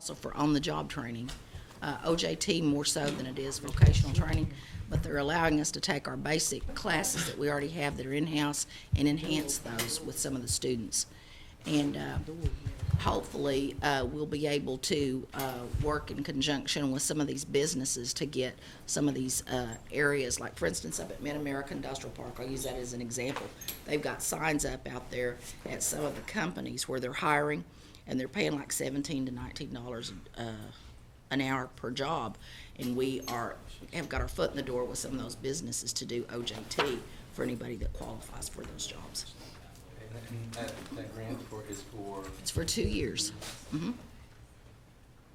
also for on-the-job training. OJT more so than it is vocational training, but they're allowing us to take our basic classes that we already have that are in-house and enhance those with some of the students. And hopefully, we'll be able to work in conjunction with some of these businesses to get some of these areas, like for instance up at Mid-America Industrial Park, I'll use that as an example. They've got signs up out there at some of the companies where they're hiring, and they're paying like $17 to $19 an hour per job. And we have got our foot in the door with some of those businesses to do OJT for anybody that qualifies for those jobs. That grant is for? It's for 2 years. Mm-hmm.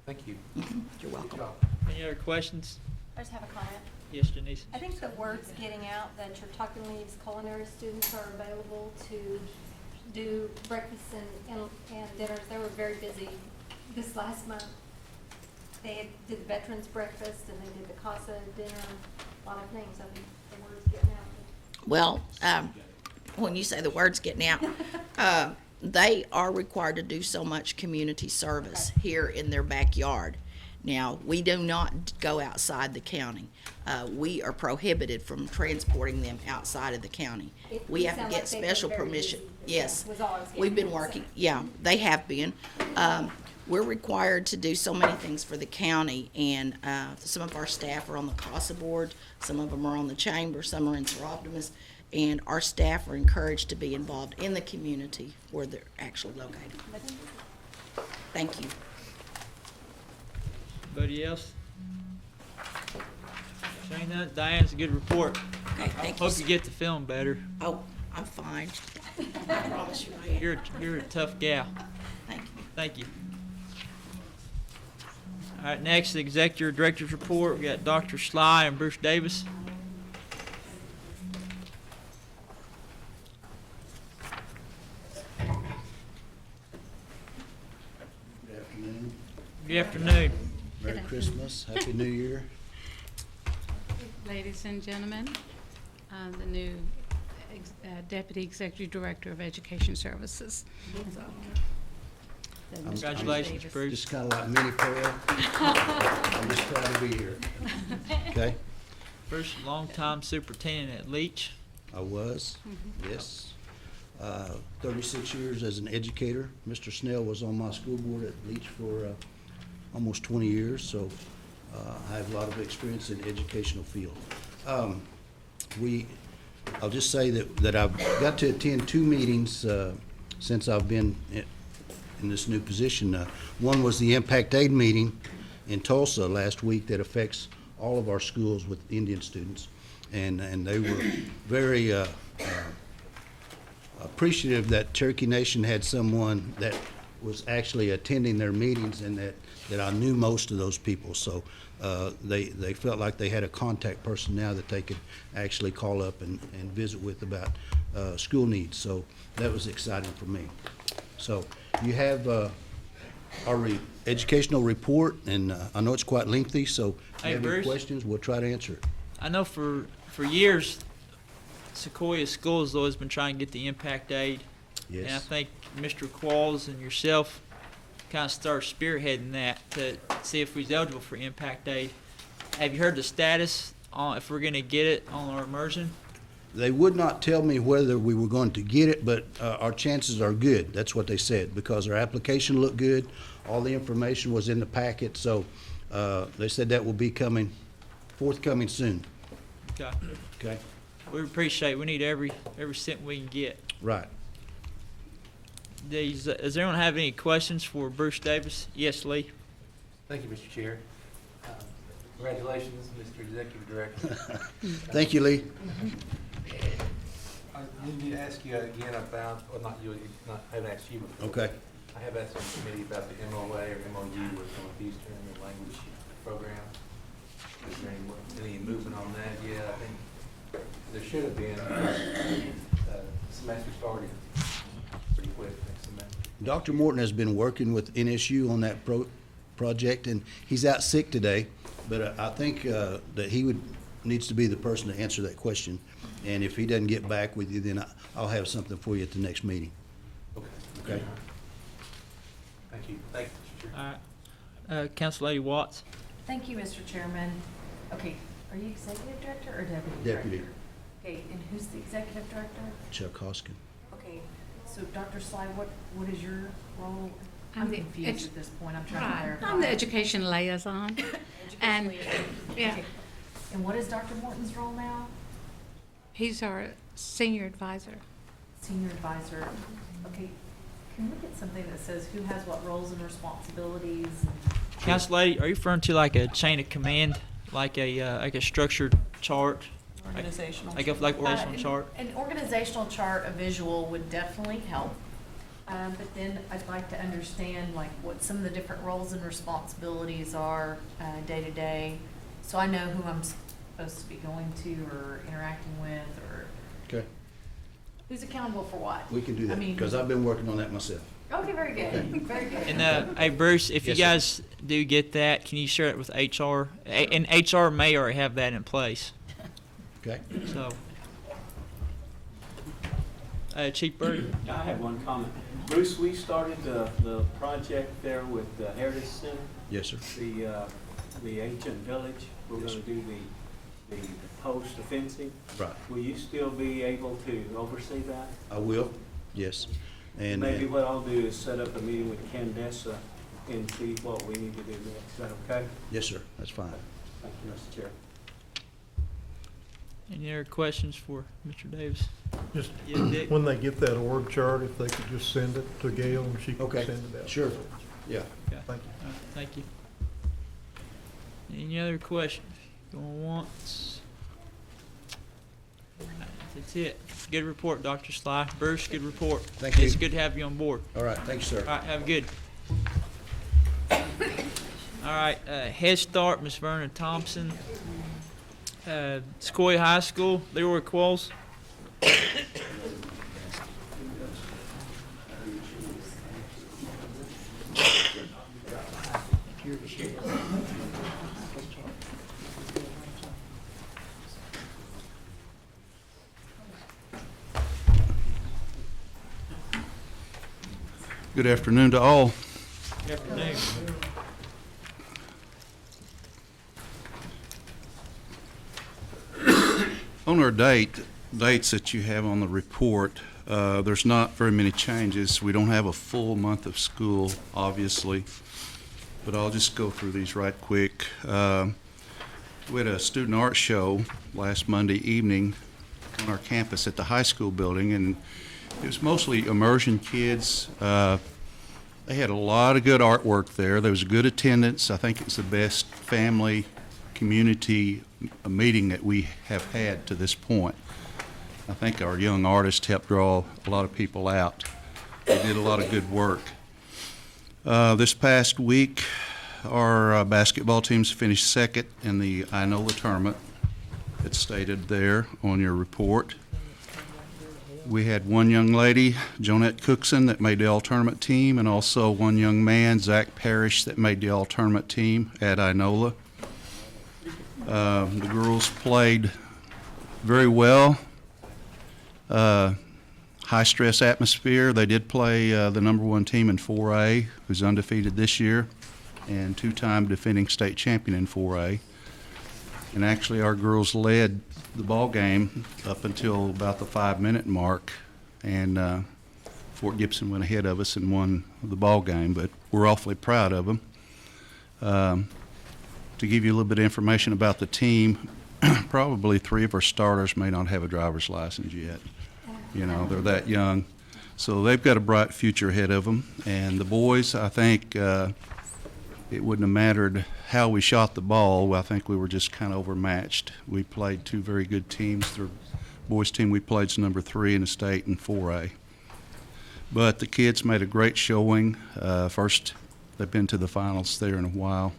Thank you. Mm-hmm. You're welcome. Any other questions? I just have a comment. Yes, Denise. I think the word's getting out that Cherokee League's culinary students are available to do breakfasts and dinners. They were very busy this last month. They did the veterans breakfast and they did the casa dinner, a lot of things. I think the word's getting out. Well, when you say the word's getting out, they are required to do so much community service here in their backyard. Now, we do not go outside the county. We are prohibited from transporting them outside of the county. We have to get special permission. Yes, we've been working, yeah, they have been. We're required to do so many things for the county, and some of our staff are on the CASA board, some of them are on the chamber, some are in Sir Optimus, and our staff are encouraged to be involved in the community where they're actually located. Thank you. Anybody else? Saying that, Diane's a good report. Okay, thank you. Hope you get to feeling better. Oh, I'm fine. I promise you I am. You're a tough gal. Thank you. Thank you. All right, next, the Executive Director's Report. We got Dr. Sly and Bruce Davis. Good afternoon. Good afternoon. Merry Christmas. Happy New Year. Ladies and gentlemen, the new Deputy Executive Director of Education Services. Congratulations, Bruce. Just kind of like mini prayer. I'm just proud to be here. Okay? First longtime superintendent at Leach. I was, yes. 36 years as an educator. Mr. Snell was on my school board at Leach for almost 20 years, so I have a lot of experience in the educational field. I'll just say that I've got to attend 2 meetings since I've been in this new position. One was the Impact Aid meeting in Tulsa last week that affects all of our schools with Indian students, and they were very appreciative that Cherokee Nation had someone that was actually attending their meetings and that I knew most of those people. So they felt like they had a contact person now that they could actually call up and visit with about school needs. So that was exciting for me. So you have our educational report, and I know it's quite lengthy, so if Hey, you have any Bruce? questions, we'll try to answer it. I know for years, Sequoia Schools has always been trying to get the impact aid. And I Yes. think Mr. Qualls and yourself kind of start spearheading that to see if we're eligible for impact aid. Have you heard the status on if we're going to get it on our immersion? They would not tell me whether we were going to get it, but our chances are good. That's what they said, because our application looked good. All the information was in the packet, so they said that will be forthcoming soon. Okay. Okay? We appreciate it. We need every cent we can get. Right. Does anyone have any questions for Bruce Davis? Yes, Lee. Thank you, Mr. Chair. Congratulations, Mr. Executive Director. Thank you, Lee. I need to ask you again about, well, I haven't asked you before. Okay. I have asked the committee about the MOA or MOU with Northeastern Language Program. Is there any movement on that yet? I think there should have been. Semester starting pretty quick next semester. Dr. Morton has been working with NSU on that project, and he's out sick today, but I think that he needs to be the person to answer that question. And if he doesn't get back with you, then I'll have something for you at the next meeting. Okay. Okay? Thank you. Thank you, Mr. Chair. All right. Council Lady Watts. Thank you, Mr. Chairman. Okay, are you executive director or deputy Deputy. director? Okay, and who's the executive director? Chuck Hoskin. Okay, so Dr. Sly, what is your role? I'm I'm the confused edu- at this point, I'm trying to Right, clarify. I'm the education liaison. Education and- liaison. yeah. Okay. And what is Dr. Morton's role now? He's our senior advisor. Senior advisor. Okay, can we get something that says who has what roles and responsibilities? Council Lady, are you referring to like a chain of command, like a structured chart? Organizational. Like organizational chart? An organizational chart, a visual would definitely help. But then I'd like to understand like what some of the different roles and responsibilities are day to day. So I know who I'm supposed to be going to or interacting with or Okay, who's accountable for what. we can do I that, mean- because I've been working on that myself. Okay, very good, very good. And hey Bruce, if you Yes, sir. guys do get that, can you share it with HR? And HR may already have that in place. Okay? So, Chief Bird. I have one comment. Bruce, we started the project there with the Heritage Center, Yes, sir. the ancient village. We're Yes, gonna do the post of fencing. Right. Will you still be able to oversee that? I will, yes. And Maybe what I'll do is set up a meeting with Candace and see what we need to do next. Is that okay? yes, sir, that's fine. Thank you, Mr. Chair. Any other questions for Mr. Davis? Just Yeah, Dick? when they get that org chart, if they could just send it to Gail and she can Okay, send it out. sure. Yeah. Okay. Thank you. All right, thank you. Any other questions? Going once? All right, that's it. Good report, Dr. Sly. Bruce, good report. Thank you. It's good to have you on board. All right, thank you, sir. All right, have a good. All right, Head Start, Miss Verna Thompson. Sequoia High School, Leroy Qualls. Good afternoon to all. Good afternoon. On our dates that you have on the report, there's not very many changes. We don't have a full month of school, obviously, but I'll just go through these right quick. We had a student art show last Monday evening on our campus at the high school building, and it was mostly immersion kids. They had a lot of good artwork there. There was good attendance. I think it's the best family community meeting that we have had to this point. I think our young artists helped draw a lot of people out. They did a lot of good work. This past week, our basketball teams finished second in the Inola tournament. It's stated there on your report. We had one young lady, Jonette Cookson, that made the all-tournament team, and also one young man, Zach Parrish, that made the all-tournament team at Inola. The girls played very well. High-stress atmosphere. They did play the number one team in 4A, who's undefeated this year, and two-time defending state champion in 4A. And actually, our girls led the ball game up until about the 5-minute mark, and Fort Gibson went ahead of us and won the ball game. But we're awfully proud of them. To give you a little bit of information about the team, probably 3 of our starters may not have a driver's license yet. You know, they're that young. So they've got a bright future ahead of them. And the boys, I think it wouldn't have mattered how we shot the ball. I think we were just kind of overmatched. We played 2 very good teams. The boys team we played is number 3 in the state in 4A. But the kids made a great showing. First, they've been to the finals there in a while.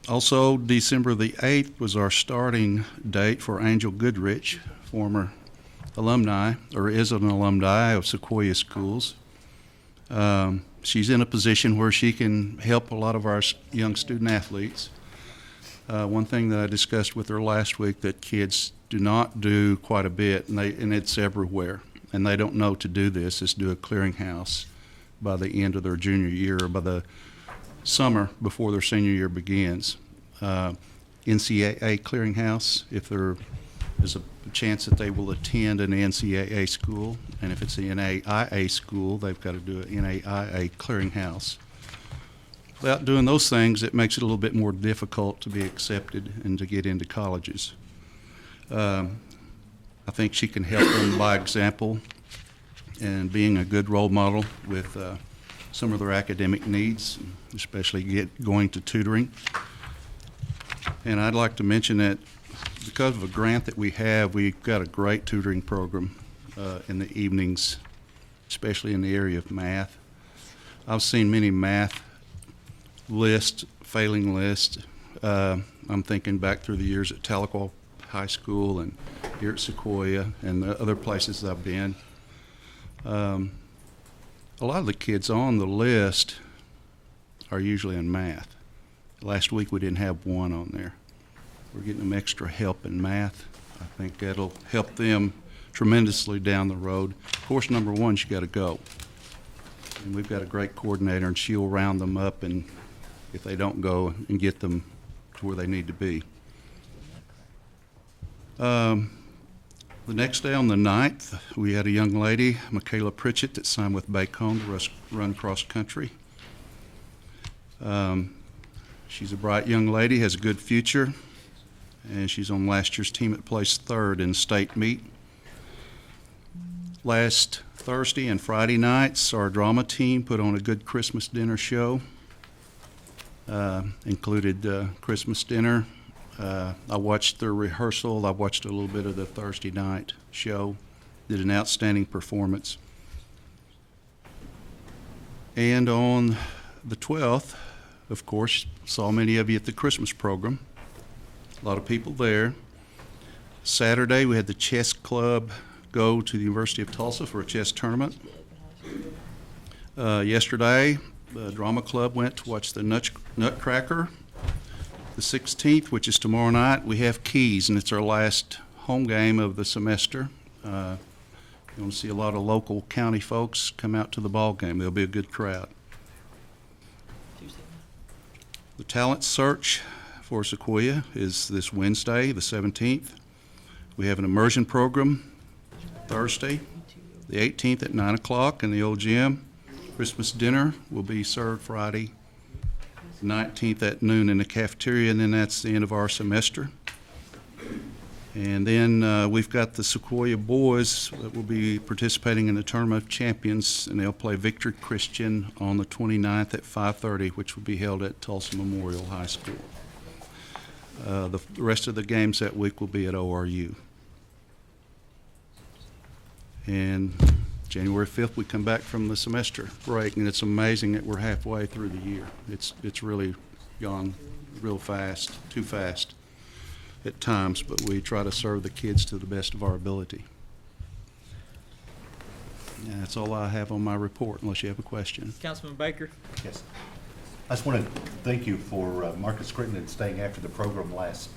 Also, December the 8th was our starting date for Angel Goodrich, former alumni, or is an alumni of Sequoia Schools. She's in a position where she can help a lot of our young student athletes. One thing that I discussed with her last week that kids do not do quite a bit, and it's everywhere, and they don't know to do this, is do a clearinghouse by the end of their junior year, or by the summer before their senior year begins. NCAA clearinghouse, if there is a chance that they will attend an NCAA school, and if it's an NAIA school, they've got to do an NAIA clearinghouse. Without doing those things, it makes it a little bit more difficult to be accepted and to get into colleges. I think she can help them by example and being a good role model with some of their academic needs, especially going to tutoring. And I'd like to mention that because of a grant that we have, we've got a great tutoring program in the evenings, especially in the area of math. I've seen many math failing lists. I'm thinking back through the years at Tahlequah High School and here at Sequoia and the other places I've been. A lot of the kids on the list are usually in math. Last week we didn't have one on there. We're getting them extra help in math. I think that'll help them tremendously down the road. Of course, number one, you got to go. And we've got a great coordinator, and she'll round them up, and if they don't go, and get them to where they need to be. The next day on the 9th, we had a young lady, Michaela Pritchett, that signed with Bacone to run cross country. She's a bright young lady, has a good future, and she's on last year's team that placed third in state meet. Last Thursday and Friday nights, our drama team put on a good Christmas dinner show. Included Christmas dinner. I watched their rehearsal. I watched a little bit of the Thursday night show. Did an outstanding performance. And on the 12th, of course, saw many of you at the Christmas program. A lot of people there. Saturday, we had the chess club go to the University of Tulsa for a chess tournament. Yesterday, the drama club went to watch the Nutcracker. The 16th, which is tomorrow night, we have Keys, and it's our last home game of the semester. You're going to see a lot of local county folks come out to the ball game. There'll be a good crowd. The talent search for Sequoia is this Wednesday, the 17th. We have an immersion program Thursday, the 18th at 9 o'clock in the old gym. Christmas dinner will be served Friday, 19th at noon in the cafeteria, and then that's the end of our semester. And then we've got the Sequoia boys that will be participating in the Tournament of Champions, and they'll play Victory Christian on the 29th at 5:30, which will be held at Tulsa Memorial High School. The rest of the games that week will be at ORU. And January 5th, we come back from the semester break, and it's amazing that we're halfway through the year. It's really gone real fast, too fast at times, but we try to serve the kids to the best of our ability. And that's all I have on my report, unless you have a question. Councilman Baker? Yes. I just want to thank you for Marcus Crittenden staying after the program last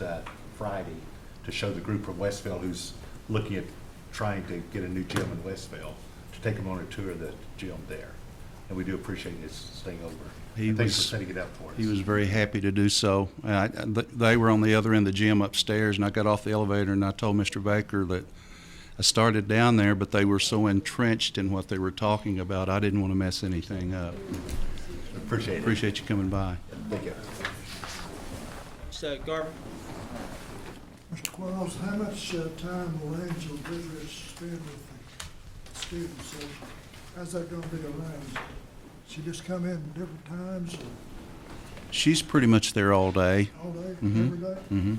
Friday to show the group from Westville who's looking at trying to get a new gym in Westville, to take them on a tour of the gym there. And we do appreciate his staying over. Thanks for setting it up for us. He was very happy to do so. They were on the other end of the gym upstairs, and I got off the elevator and I told Mr. Baker that I started down there, but they were so entrenched in what they were talking about, I didn't want to mess anything up. Appreciate it. Appreciate you coming by. Thank you. So, Garvin? Mr. Qualls, how much time will Angel Goodrich spend with the students? How's that going to be arranged? She just come in different times or She's pretty much there all day. all day, Mhm. every day? Mm-hmm.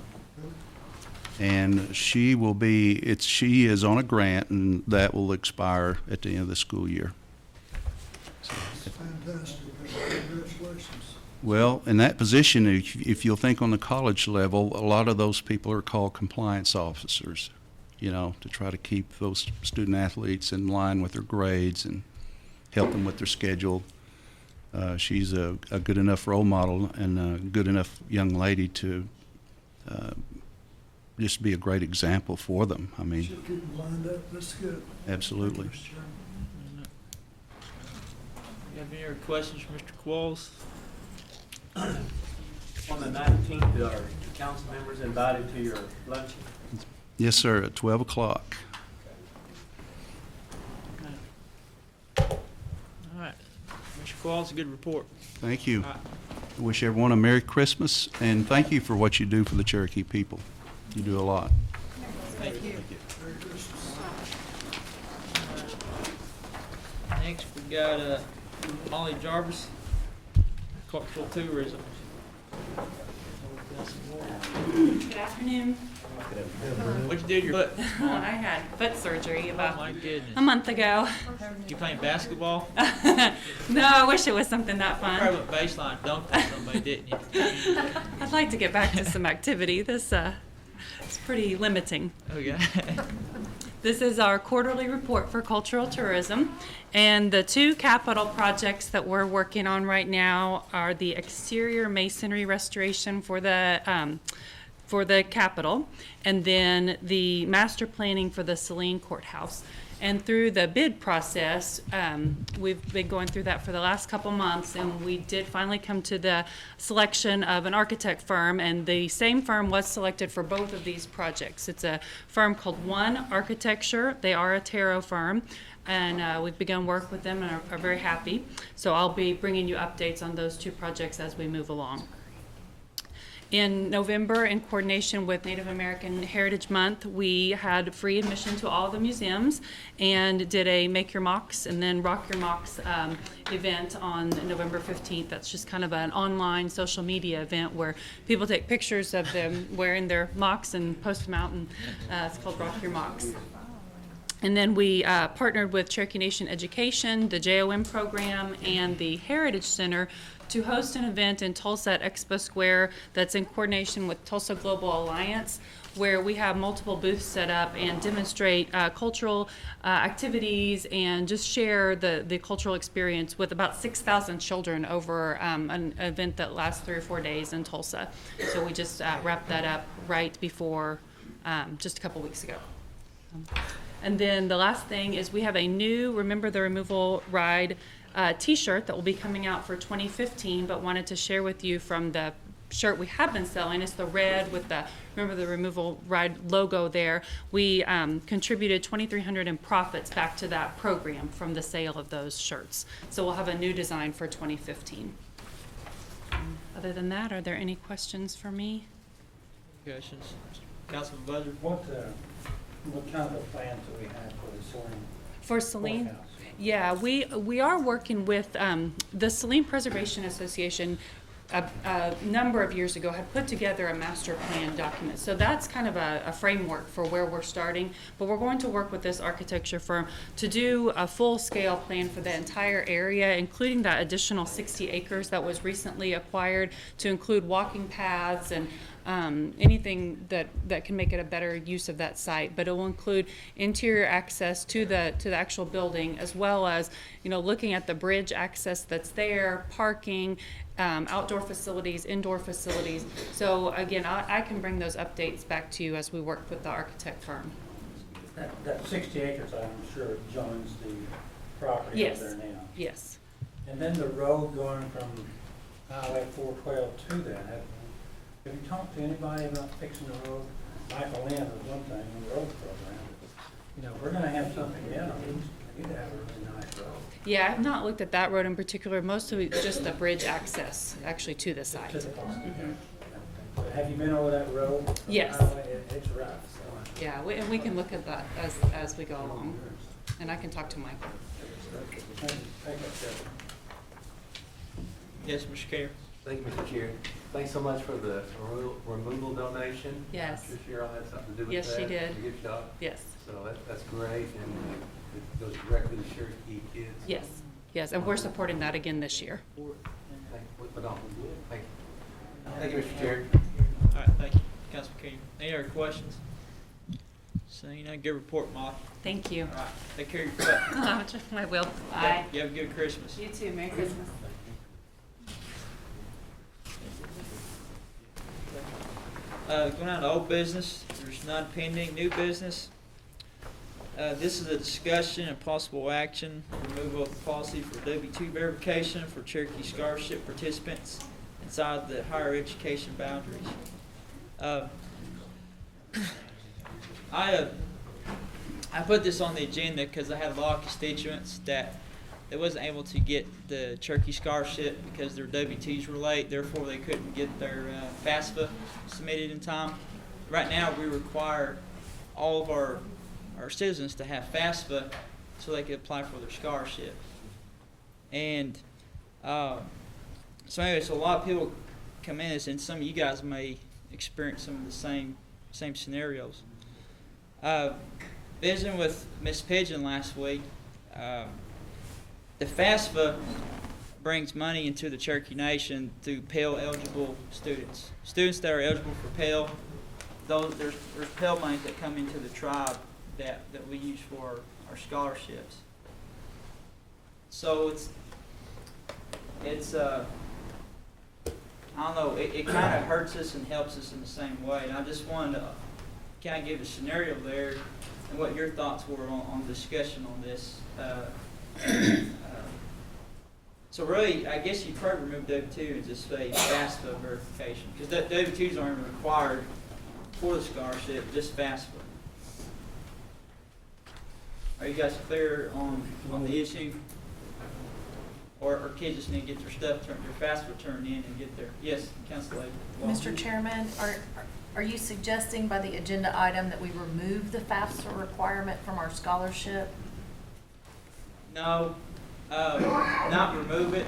And she is on a grant, and that will expire at the end of the school year. Fantastic. Congratulations. Well, in that position, if you'll think on the college level, a lot of those people are called compliance officers, to try to keep those student athletes in line with their grades and help them with their schedule. She's a good enough role model and a good enough young lady to just be a great example for them. I mean, She'll keep them lined up. That's good. absolutely. Mr. Chairman. You have any other questions for Mr. Qualls? On the 19th, are council members invited to your luncheon? Yes, sir, at 12 o'clock. All right. Mr. Qualls, a good report. Thank you. All right. I wish everyone a Merry Christmas, and thank you for what you do for the Cherokee people. You do a lot. Thank you. Next, we got Molly Jarvis, cultural tourism. Good afternoon. What'd you do to your foot? I had foot surgery Oh, about my goodness. a month ago. You playing basketball? No, I wish it was something that Probably fun. went baseline dunked on somebody, didn't you? I'd like to get back to some activity. This is pretty limiting. Okay. This is our quarterly report for cultural tourism. And the two capital projects that we're working on right now are the exterior masonry restoration for the Capitol, and then the master planning for the Saline Courthouse. And through the bid process, we've been going through that for the last couple months, and we did finally come to the selection of an architect firm, and the same firm was selected for both of these projects. It's a firm called One Architecture. They are a tarot firm, and we've begun work with them and are very happy. So I'll be bringing you updates on those two projects as we move along. In November, in coordination with Native American Heritage Month, we had free admission to all the museums and did a Make Your Mocks and then Rock Your Mocks event on November 15th. That's just kind of an online social media event where people take pictures of them wearing their mocks and post them out, and it's called Rock Your Mocks. And then we partnered with Cherokee Nation Education, the JOM program, and the Heritage Center to host an event in Tulsa at Expo Square that's in coordination with Tulsa Global Alliance, where we have multiple booths set up and demonstrate cultural activities and just share the cultural experience with about 6,000 children over an event that lasts 3 or 4 days in Tulsa. So we just wrapped that up right before, just a couple weeks ago. And then the last thing is we have a new Remember the Removal Ride t-shirt that will be coming out for 2015, but wanted to share with you from the shirt we have been selling. It's the red with the Remember the Removal Ride logo there. We contributed $2,300 in profits back to that program from the sale of those shirts. So we'll have a new design for 2015. Other than that, are there any questions for me? Questions? Councilman Buzzard? What kind of plans do we have for the Saline? For Saline? Courthouse? Yeah, we are working with the Saline Preservation Association. A number of years ago had put together a master plan document. So that's kind of a framework for where we're starting. But we're going to work with this architecture firm to do a full-scale plan for the entire area, including that additional 60 acres that was recently acquired, to include walking paths and anything that can make it a better use of that site. But it will include interior access to the actual building, as well as, looking at the bridge access that's there, parking, outdoor facilities, indoor facilities. So again, I can bring those updates back to you as we work with the architect firm. That 60 acres, I'm sure, joins the property Yes. over there now. Yes. And then the road going from Highway 412 to that, have you talked to anybody about fixing the road? Michael Lynn was one thing in the road program. If we're gonna have something in, we need to have a really nice road. Yeah, I've not looked at that road in particular. Most of it just the bridge access actually to the site. To the farm. Have you been over that road? Yes. It's rough, so. Yeah, and we can look at that as we go along. And I can talk to Michael. Thank you. Yes, Mr. Carey. Thank you, Mr. Chair. Thanks so much for the removal donation. Yes. I'm sure Cheryl had something to do with that. Yes, she did. It's a good job. Yes. So that's great, and it goes directly to Cherokee kids. Yes. Yes, and we're supporting that again this year. Thank you. Thank you, Mr. Chair. All right, thank you. Councilman Carey. Any other questions? Seeing none, good report, Molly. Thank you. All right, take care of yourself. I will. Bye. You have a good Christmas. You too. Merry Christmas. Going on to old business, there's none pending. New business. This is a discussion and possible action, removal of policy for W-2 verification for Cherokee scholarship participants in inside the higher education boundaries. I put this on the agenda because I had a lot of constituents that they wasn't able to get the Cherokee scholarship because their W-2s were late, therefore they couldn't get their FAFSA submitted in time. Right now, we require all of our citizens to have FAFSA so they can apply for their scholarship. And so anyway, so a lot of people come in, and some of you guys may experience some of the same scenarios. Visiting with Miss Pigeon last week, the FAFSA brings money into the Cherokee Nation through Pell eligible students. Students that are eligible for Pell, there's Pell money that come into the tribe that we use for our scholarships. So it's I don't know, it kind of hurts us and helps us in the same way. And I just wanted to kind of give a scenario there and what your thoughts were on discussion on this. So really, I guess you probably remove W-2 and just say FAFSA verification, because W-2s aren't even required for the scholarship, just FAFSA. Are you guys clear on the issue? Or kids just need to get their stuff turned, their FAFSA turned in and get their, yes, Council Lady. Mr. Chairman, are you suggesting by the agenda item that we remove the FAFSA requirement from our scholarship? No, not remove it.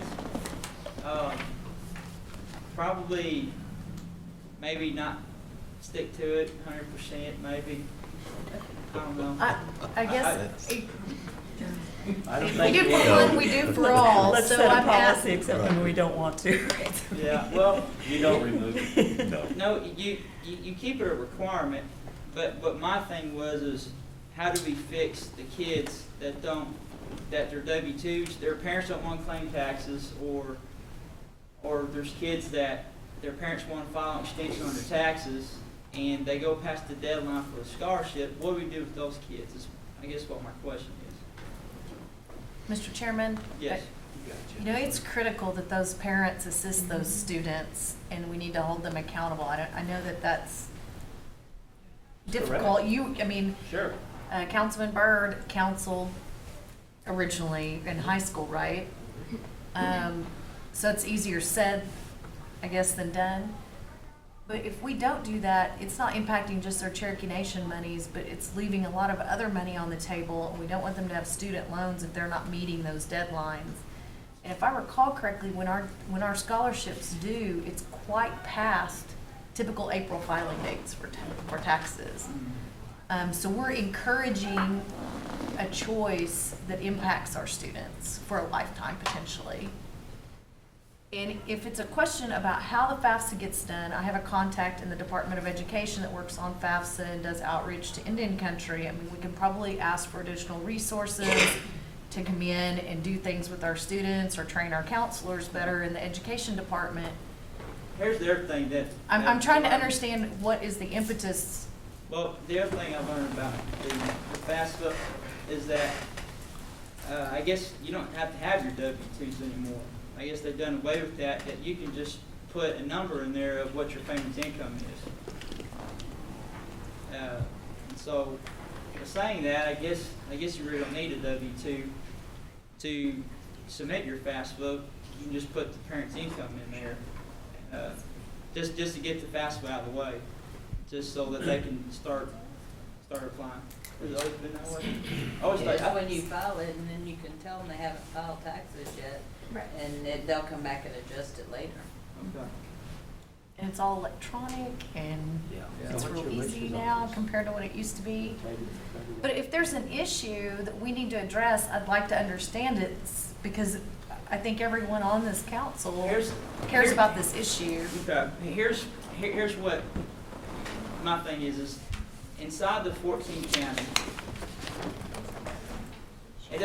Probably, maybe not stick to it 100%, maybe. I don't know. I guess, I don't we think do for one, we do for all, Let's so set a I'm policy at, except when we don't want to. Yeah, well, you don't remove it. No. no, you keep it a requirement, but my thing is how do we fix the kids that their W-2s, their parents don't want to claim taxes, or there's kids that their parents want to file an extension on their taxes, and they go past the deadline for the scholarship. What do we do with those kids is, I guess, what my question is. Mr. Chairman? Yes. You know, it's critical that those parents assist those students, and we need to hold them accountable. I know that that's difficult. Sure. Councilman Byrd counseled originally in high school, right? So it's easier said, I guess, than done. But if we don't do that, it's not impacting just their Cherokee Nation monies, but it's leaving a lot of other money on the table, and we don't want them to have student loans if they're not meeting those deadlines. And if I recall correctly, when our scholarships due, it's quite past typical April filing dates for taxes. So we're encouraging a choice that impacts our students for a lifetime potentially. And if it's a question about how the FAFSA gets done, I have a contact in the Department of Education that works on FAFSA and does outreach to Indian Country. I mean, we can probably ask for additional resources to come in and do things with our students or train our counselors better in the education department. Here's the other thing that I'm trying to understand what is the impetus. Well, the other thing I've learned about the FAFSA is that I guess you don't have to have your W-2s anymore. I guess they've done away with that you can just put a number in there of what your family's income is. And so, for saying that, I guess you really don't need a W-2 to submit your FAFSA. You can just put the parent's income in there, just to get the FAFSA out of the way, just so that they can start applying. Has it always been that way? It's when you file it, and then you can tell them they haven't filed taxes yet. Right. And they'll come back and adjust it later. Okay. And it's all electronic and it's real easy now compared to what it used to be. But if there's an issue that we need to address, I'd like to understand it because I think everyone on this council cares about this issue. Okay. Here's what my thing is inside the 14 county, it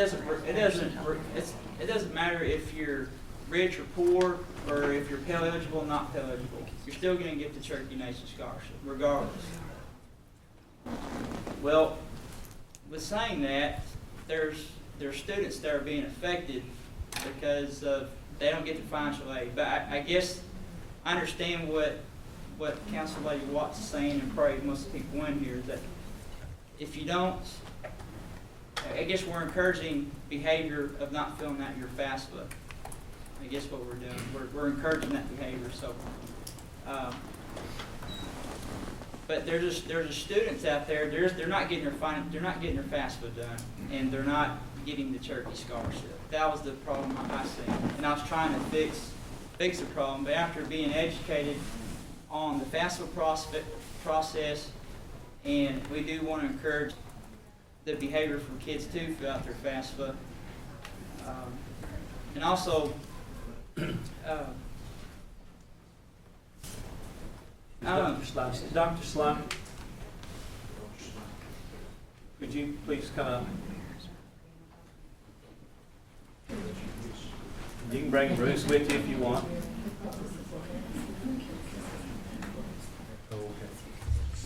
doesn't matter if you're rich or poor, or if you're Pell eligible or not Pell eligible. You're still going to get the Cherokee Nation Scholarship, regardless. Well, with saying that, there's students that are being affected because they don't get the financial aid. But I guess I understand what Council Lady Watts is saying, and probably most of the people in here, is that if you don't, I guess we're encouraging behavior of not filling out your FAFSA. I guess what we're doing, we're encouraging that behavior, so. But there's just students out there, they're not getting their FAFSA done, and they're not getting the Cherokee scholarship. That was the problem I see, and I was trying to fix the problem, but after being educated on the FAFSA process, and we do want to encourage the behavior from kids to fill out their FAFSA. And also, Dr. Slime, could you please come up? You can bring Bruce with you if you want.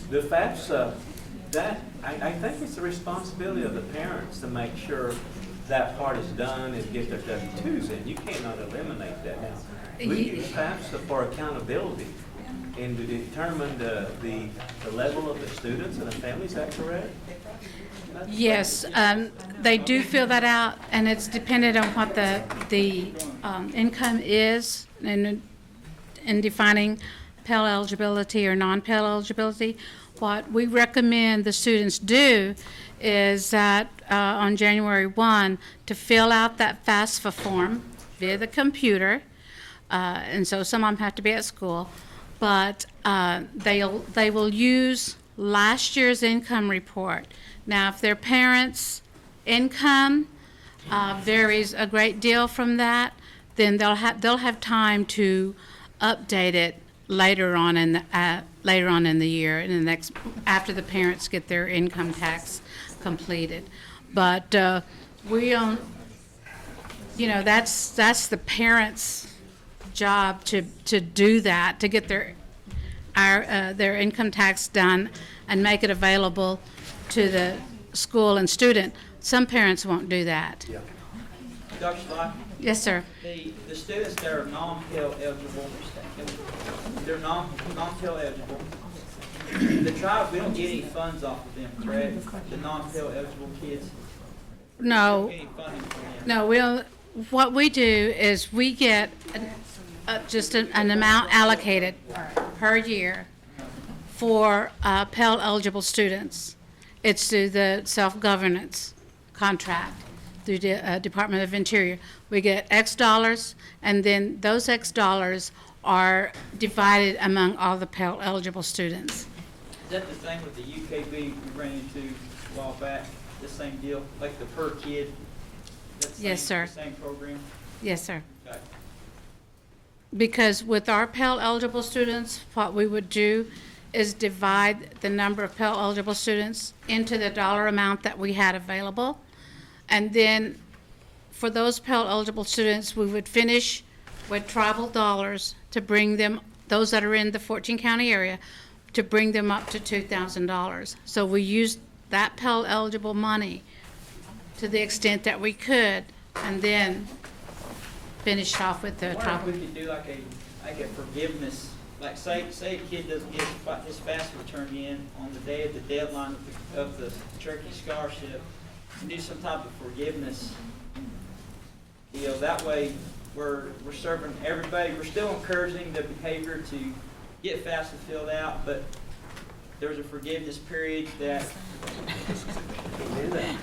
The FAFSA, I think it's the responsibility of the parents to make sure that part is done and get their W-2s in. You cannot eliminate that now. We use FAFSA for accountability and to determine the level of the students and the family. Is that correct? Yes, they do fill that out, and it's dependent on what the income is in defining Pell eligibility or non-Pell eligibility. What we recommend the students do is that on January 1 to fill out that FAFSA form via the computer, and so some of them have to be at school, but they will use last year's income report. Now, if their parents' income varies a great deal from that, then they'll have time to update it later on in the year, after the parents get their income tax completed. But we own, that's the parents' job to do that, to get their income tax done and make it available to the school and student. Some parents won't do that. Dr. Slot? Yes, sir. The students that are non-Pell eligible, they're non-Pell eligible. The tribe, we don't get any funds off of them, correct? The non-Pell eligible kids? No. We don't get any funding for them. No, what we do is we get just an amount allocated per year for Pell eligible students. It's through the self-governance contract through the Department of Interior. We get X dollars, and then those X dollars are divided among all the Pell eligible students. Is that the thing with the UKB we ran into a while back? The same deal, like the per kid? That's the Yes, same- sir. the Same program? Yes, sir. Okay. Because with our Pell eligible students, what we would do is divide the number of Pell eligible students into the dollar amount that we had available. And then for those Pell eligible students, we would finish with tribal dollars to bring them, those that are in the 14 county area, to bring them up to $2,000. So we used that Pell eligible money to the extent that we could, and then finished off with the I wonder tribal. if we could do like a forgiveness, like say a kid doesn't get his FAFSA turned in on the day of the deadline of the Cherokee scholarship, and do some type of forgiveness deal. That way, we're serving everybody. We're still encouraging the behavior to get FAFSA filled out, but there's a forgiveness period that. Do that.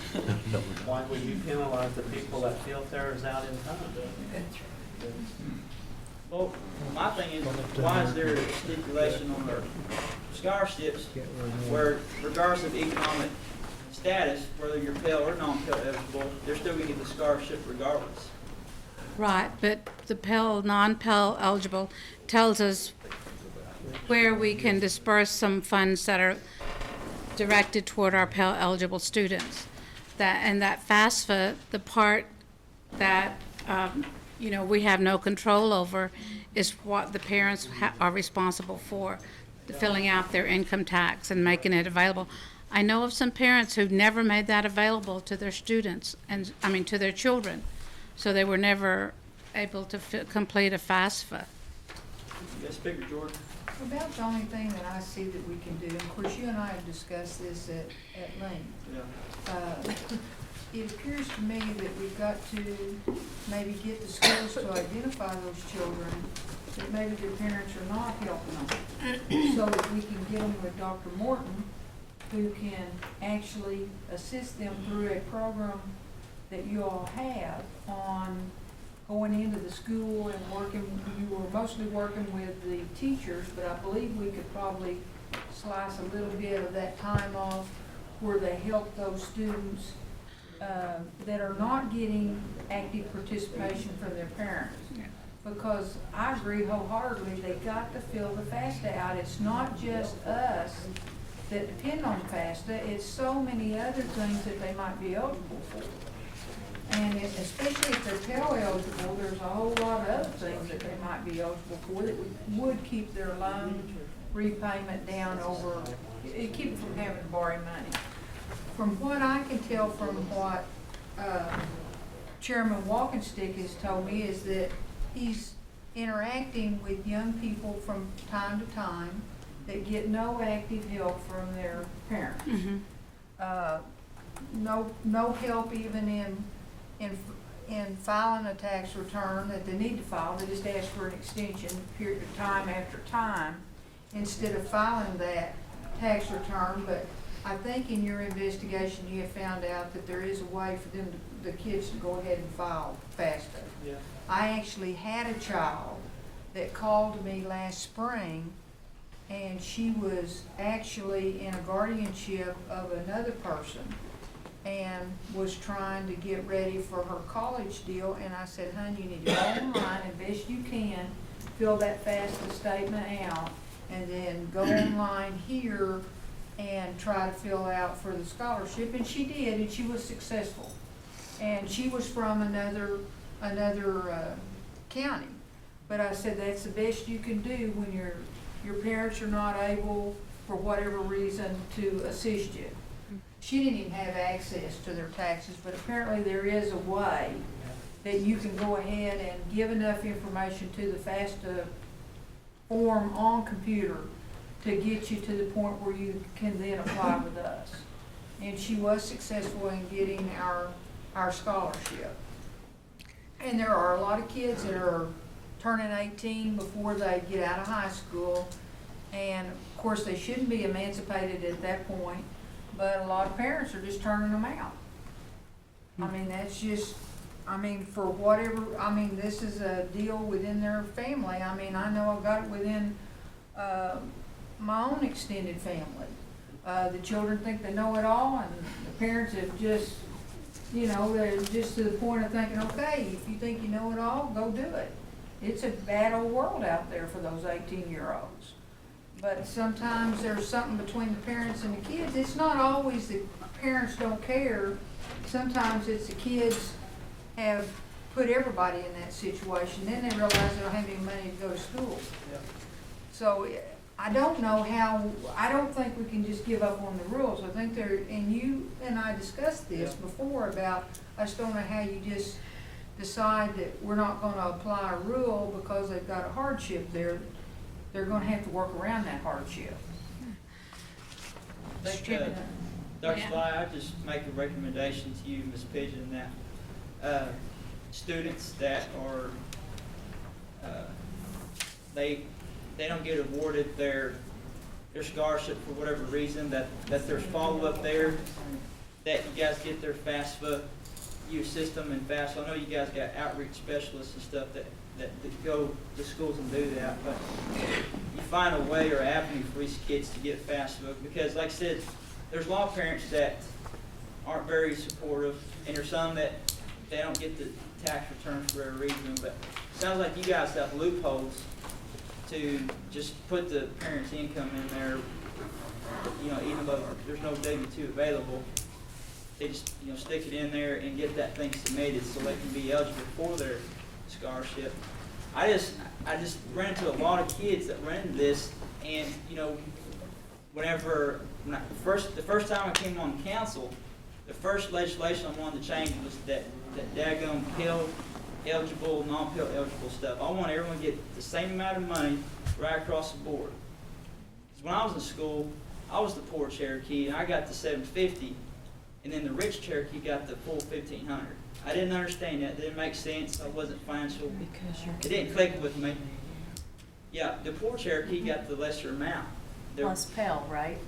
Why would you penalize the people that fill theirs out in time? Well, my thing is, why is there a stipulation on our scholarships where regardless of economic status, whether you're Pell or non-Pell eligible, they're still gonna get the scholarship regardless? Right, but the Pell, non-Pell eligible tells us where we can disperse some funds that are directed toward our Pell eligible students. And that FAFSA, the part that, we have no control over, is what the parents are responsible for, filling out their income tax and making it available. I know of some parents who've never made that available to their students, to their children. So they were never able to complete a FAFSA. Yes, Speaker Jordan. About the only thing that I see that we can do, and of course, you and I have discussed this at length. Yeah. It appears to me that we've got to maybe get the schools to identify those children that maybe their parents are not helping them, so that we can get them with Dr. Morton, who can actually assist them through a program that you all have on going into the school and working. You were mostly working with the teachers, but I believe we could probably slice a little bit of that time off where they help those students that are not getting active participation from their parents. Because I agree wholeheartedly, they got to fill the FAFSA out. It's not just us that depend on FAFSA, it's so many other things that they might be eligible for. And especially if they're Pell eligible, there's a whole lot of other things that they might be eligible for that would keep their loan repayment down over, it keep them from having to borrow money. From what I can tell from what Chairman Walkenstick has told me is that he's interacting with young people from time to time that get no active help from their parents. No help even in filing a tax return that they need to file. They just ask for an extension period of time after time instead of filing that tax return. But I think in your investigation you have found out that there is a way for them, the kids, to go ahead and file faster. Yeah. I actually had a child that called me last spring, and she was actually in a guardianship of another person and was trying to get ready for her college deal. And I said, honey, you need to go online and best you can fill that FAFSA statement out, and then go online here and try to fill out for the scholarship. And she did, and she was successful. And she was from another county. But I said, that's the best you can do when your parents are not able, for whatever reason, to assist you. She didn't even have access to their taxes, but apparently there is a way that you can go ahead and give enough information to the FAFSA form on computer to get you to the point where you can then apply with us. And she was successful in getting our scholarship. And there are a lot of kids that are turning 18 before they get out of high school. And of course, they shouldn't be emancipated at that point, but a lot of parents are just turning them out. I mean, that's just, I mean, for whatever, I mean, this is a deal within their family. I mean, I know I've got it within my own extended family. The children think they know it all, and the parents have just, you know, they're just to the point of thinking, okay, if you think you know it all, go do it. It's a bad old world out there for those 18-year-olds. But sometimes there's something between the parents and the kids. It's not always the parents don't care. Sometimes it's the kids have put everybody in that situation. Then they realize they don't have any money to go to school. Yeah. So I don't know how, I don't think we can just give up on the rules. I think and you and I discussed this before about, I just don't know how you just decide that we're not gonna apply a rule because they've got a hardship there. They're gonna have to work around that hardship. Dr. Sly, I just make a recommendation to you, Ms. Pigeon, that students that are, they don't get awarded their scholarship for whatever reason, that there's follow-up there, that you guys get their FAFSA, you assist them in FAFSA. I know you guys got outreach specialists and stuff that go to schools and do that, but you find a way or avenue for these kids to get FAFSA, because like I said, there's a lot of parents that aren't very supportive, and there's some that they don't get the tax returns for a reason, but it sounds like you guys have loopholes to just put the parents' income in there, you know, even though there's no W-2 available. They just, you know, stick it in there and get that thing submitted so they can be eligible for their scholarship. I just ran into a lot of kids that ran into this, and you know, the first time I came on council, the first legislation I wanted to change was that daggone Pell eligible, non-Pell eligible stuff. I want everyone to get the same amount of money right across the board. 'Cause when I was in school, I was the poor Cherokee, and I got the $750, and then the rich Cherokee got the full $1,500. I didn't understand that. It didn't make sense. I wasn't financial. It didn't click with me. Yeah, the poor Cherokee got the lesser amount. The- Plus Pell, right?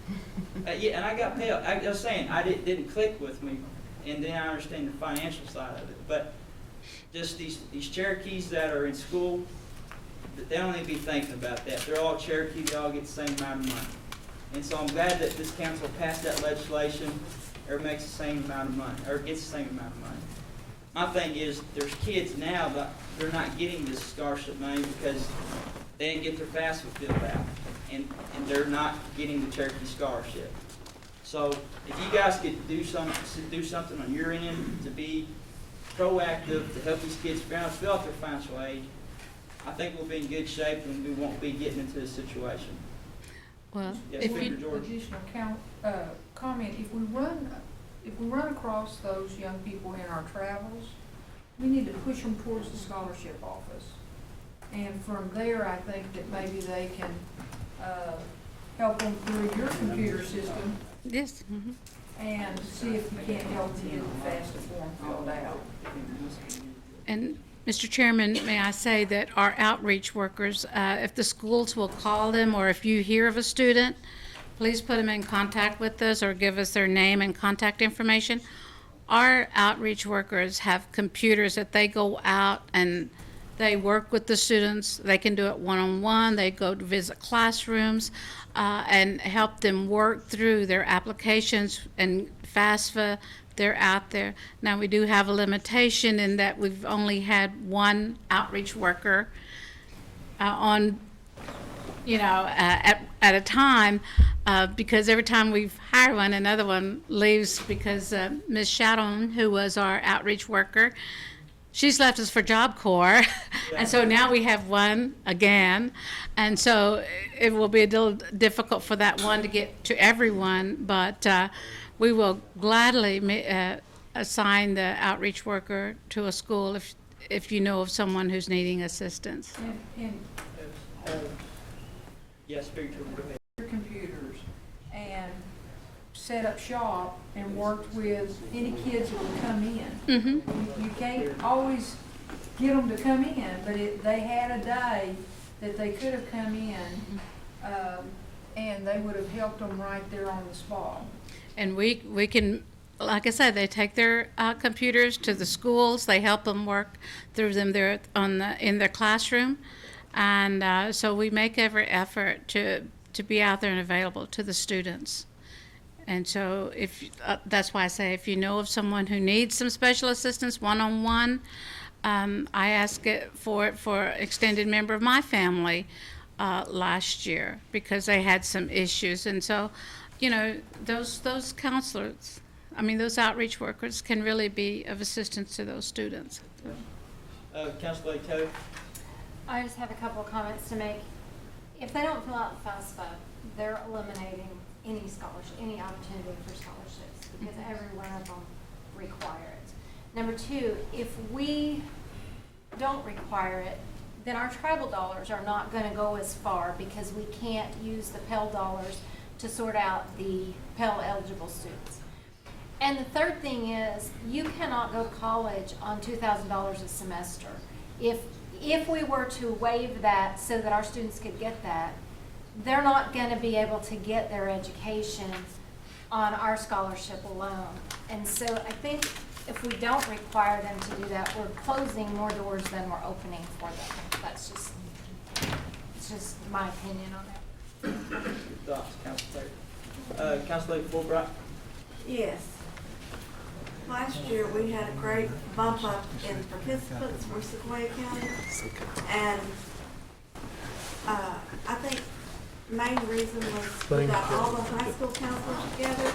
yeah, and I got paid. I was saying, didn't click with me, and then I understand the financial side of it. But just these Cherokees that are in school, they don't need to be thinking about that. They're all Cherokee. They all get the same amount of money. And so I'm glad that this council passed that legislation, or makes the same amount of money, or gets the same amount of money. My thing is, there's kids now that they're not getting this scholarship money because they didn't get their FAFSA filled out, and they're not getting the Cherokee scholarship. So if you guys could do something on your end to be proactive to help these kids fill out their financial aid, I think we'll be in good shape and we won't be getting into this situation. Well, Yes, if Mr. you, George. Additional comment, if we run across those young people in our travels, we need to push them towards the scholarship office. And from there, I think that maybe they can, help them through your computer system yes, mhm. and see if you can't help them get the FAFSA form filled out. And Mr. Chairman, may I say that our outreach workers, if the schools will call them, or if you hear of a student, please put them in contact with us or give us their name and contact information. Our outreach workers have computers that they go out and they work with the students. They can do it one-on-one. They go to visit classrooms and help them work through their applications and FAFSA. They're out there. Now, we do have a limitation in that we've only had one outreach worker on, at a time, because every time we've hired one, another one leaves because Ms. Shadon, who was our outreach worker, she's left us for Job Corps, and so now we have one again, and so it will be a little difficult for that one to get to everyone, but we will gladly assign the outreach worker to a school if you know of someone who's needing assistance. And Yes, Speaker, go ahead. your computers and set up shop and worked with any kids that would come in. Mm-hmm. You can't always get them to come in, but they had a day that they could have come in, and they would have helped them right there on the spot. And we can, like I said, they take their computers to the schools. They help them work through them there in their classroom, and so we make every effort to be out there and available to the students. And so that's why I say if you know of someone who needs some special assistance one-on-one, I asked for extended member of my family last year because they had some issues, and so. Those counselors, those outreach workers can really be of assistance to those students. Councilor Cody. I just have a couple of comments to make. If they don't fill out the FAFSA, they're eliminating any scholarship, any opportunity for scholarships, because every one of them require it. Number two, if we don't require it, then our tribal dollars are not going to go as far because we can't use the Pell dollars to sort out the Pell eligible students. And the third thing is, you cannot go to college on $2,000 a semester. If we were to waive that so that our students could get that, they're not going to be able to get their education on our scholarship alone. And so I think if we don't require them to do that, we're closing more doors than we're opening for them. It's just my opinion on that. Thoughts, Councilor Councilor Fulbright. Yes. Last year, we had a great bump up in participants for Sequoia County. And I think the main reason was we got all the high school counselors together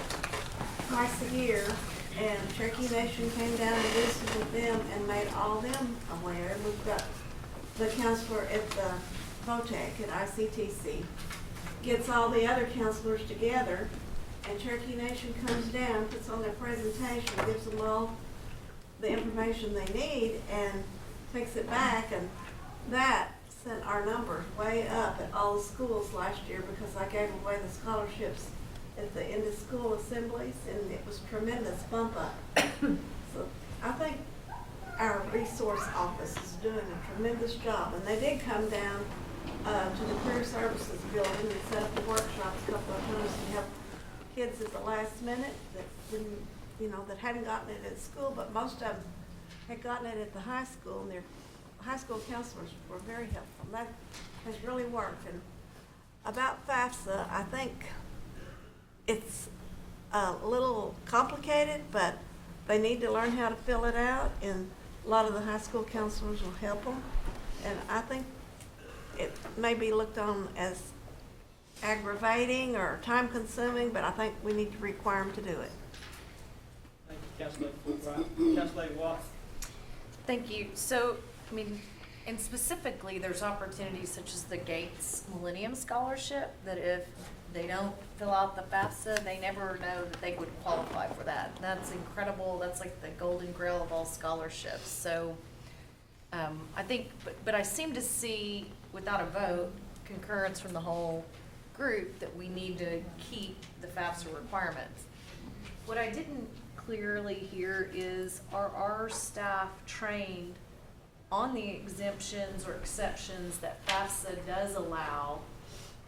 twice a year, and Cherokee Nation came down and visited with them and made all them aware. We've got the counselor at the VOTEC at ICTC gets all the other counselors together, and Cherokee Nation comes down, puts on their presentation, gives them all the information they need, and takes it back, and that sent our numbers way up at all the schools last year because I gave away the scholarships at the end of school assemblies, and it was tremendous bump up. So I think our resource office is doing a tremendous job, and they did come down to the career services building and set up a workshop a couple of times to help kids at the last minute that didn't, that hadn't gotten it at school, but most of them had gotten it at the high school, and their high school counselors were very helpful. That has really worked. And about FAFSA, I think it's a little complicated, but they need to learn how to fill it out, and a lot of the high school counselors will help them. And I think it may be looked on as aggravating or time-consuming, but I think we need to require them to do it. Thank you, Councilor Fulbright. Councilor Watts? Thank you. So, I mean, and specifically, there's opportunities such as the Gates Millennium Scholarship, that if they don't fill out the FAFSA, they never know that they would qualify for that. That's incredible. That's like the golden grail of all scholarships. So, I think, but I seem to see, without a vote, concurrence from the whole group that we need to keep the FAFSA requirements. What I didn't clearly hear is, are our staff trained on the exemptions or exceptions that FAFSA does allow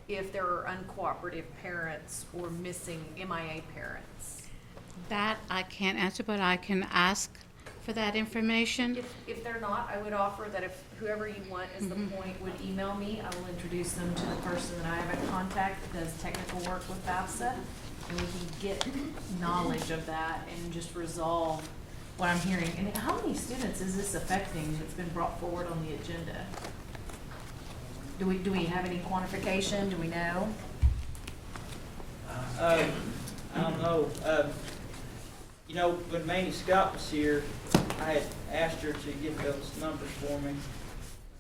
if there are uncooperative parents or missing MIA parents? That I can't answer, but I can ask for that information. If they're not, I would offer that if whoever you want as the point would email me, I will introduce them to the person that I have in contact that does technical work with FAFSA, and we can get knowledge of that and just resolve what I'm hearing. And how many students is this affecting that's been brought forward on the agenda? Do we have any quantification? Do we know? I don't know. When Manny Scott was here, I had asked her to get those numbers for me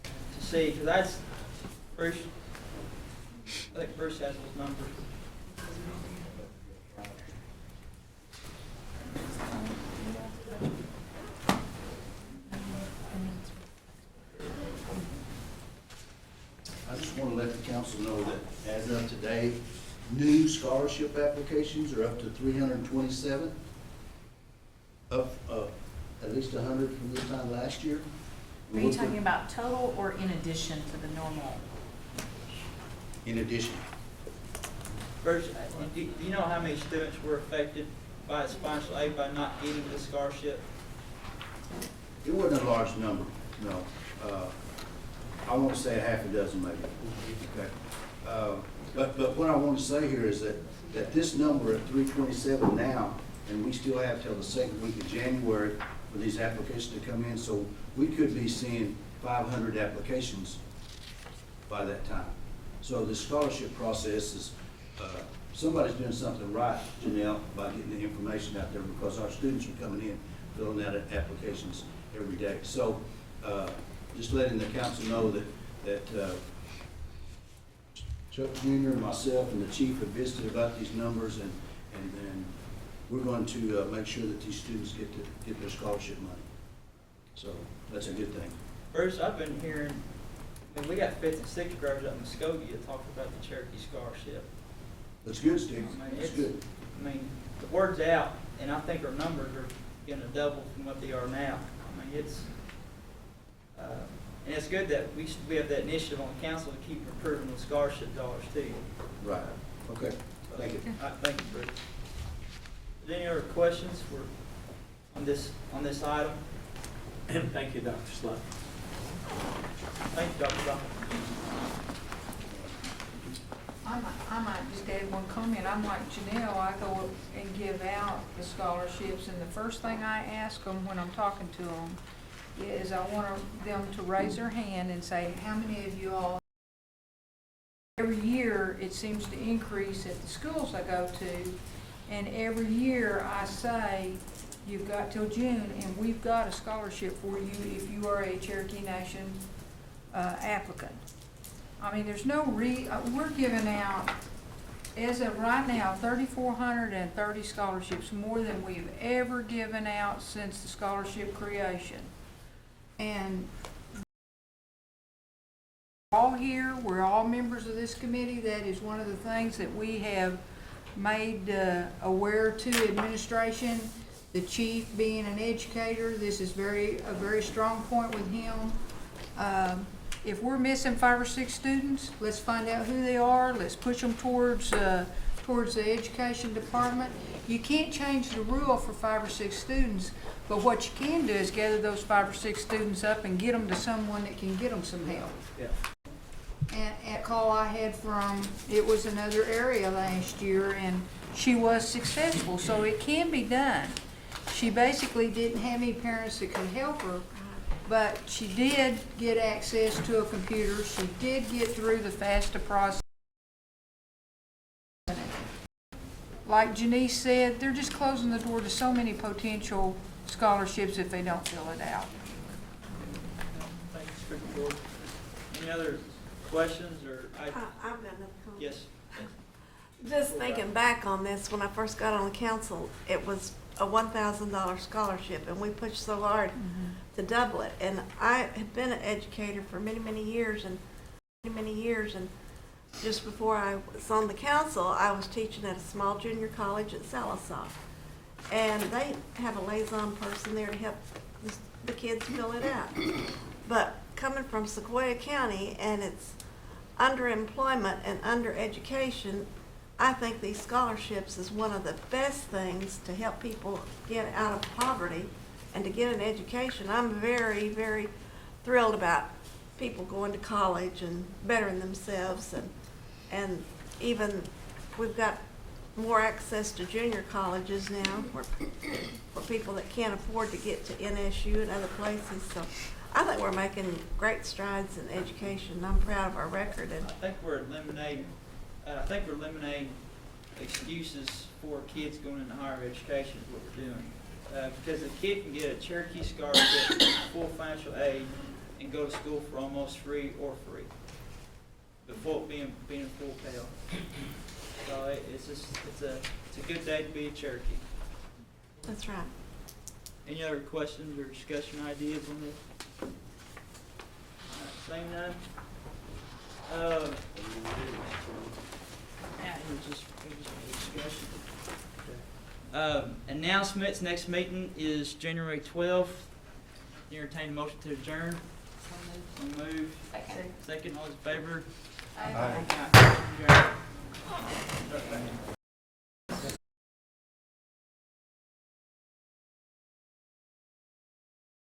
to see, because I think Bruce has those numbers. I just want to let the council know that as of today, new scholarship applications are up to 327, up at least 100 from this time last year. Are you talking about total or in addition to the normal? In addition. Bruce, do you know how many students were affected by financial aid by not getting the scholarship? It wasn't a large number, no. I want to say a half a dozen maybe. Okay. But what I want to say here is that this number at 327 now, and we still have till the second week of January for these applications to come in, so we could be seeing 500 applications by that time. So the scholarship process is, somebody's doing something right, Janelle, by getting the information out there, because our students are coming in, filling out applications every day. So just letting the council know that Chuck Jr. and myself and the chief have visited about these numbers, and we're going to make sure that these students get their scholarship money. So that's a good thing. Bruce, I've been hearing, we got 5th and 6th graders up in Muskogee talking about the Cherokee scholarship. That's good, Steve. That's good. The word's out, and I think our numbers are going to double from what they are now. And it's good that we have that initiative on the council to keep improving the scholarship dollars too. Right. Okay. Thank you. All right, thank you, Bruce. Is there any other questions on this item? Thank you, Dr. Slott. Thank you, Dr. Slott. I might just add one comment. I'm like Janelle, I go and give out the scholarships, and the first thing I ask them when I'm talking to them is I want them to raise their hand and say, how many of you all? Every year it seems to increase at the schools I go to, and every year I say, you've got till June and we've got a scholarship for you if you are a Cherokee Nation applicant. I mean, there's no we're giving out, as of right now, 3,430 scholarships, more than we've ever given out since the scholarship creation. And all here, we're all members of this committee. That is one of the things that we have made aware to administration. The chief being an educator, this is a very strong point with him. If we're missing 5 or 6 students, let's find out who they are. Let's push them towards the education department. You can't change the rule for 5 or 6 students, but what you can do is gather those 5 or 6 students up and get them to someone that can get them some help. Yeah. And a call I had from, it was another area last year, and she was successful, so it can be done. She basically didn't have any parents that could help her, but she did get access to a computer. She did get through the FAFSA process. Like Janice said, they're just closing the door to so many potential scholarships if they don't fill it out. Thank you, Speaker Board. Any other questions or? I've got another comment. Yes. Just thinking back on this, when I first got on the council, it was a $1,000 scholarship, and we pushed so hard to double it. And I had been an educator for many, many years, and just before I was on the council, I was teaching at a small junior college at Sallisaw. And they have a liaison person there to help the kids fill it out. But coming from Sequoyah County, and it's underemployment and undereducation, I think these scholarships is one of the best things to help people get out of poverty and to get an education. I'm very, very thrilled about people going to college and bettering themselves, and even we've got more access to junior colleges now for people that can't afford to get to NSU and other places. So I think we're making great strides in education. I'm proud of our record. And I think we're eliminating excuses for kids going into higher education is what we're doing. Because a kid can get a Cherokee scholarship, full financial aid, and go to school for almost free or free, before being a full Pell. So it's a good day to be a Cherokee. that's right. Any other questions or discussion ideas on this? All right, saying none. Discussion. Announcements. Next meeting is January 12th. Entertain a motion to adjourn. So move. Second. All those in favor? Aye. Aye. Adjourn.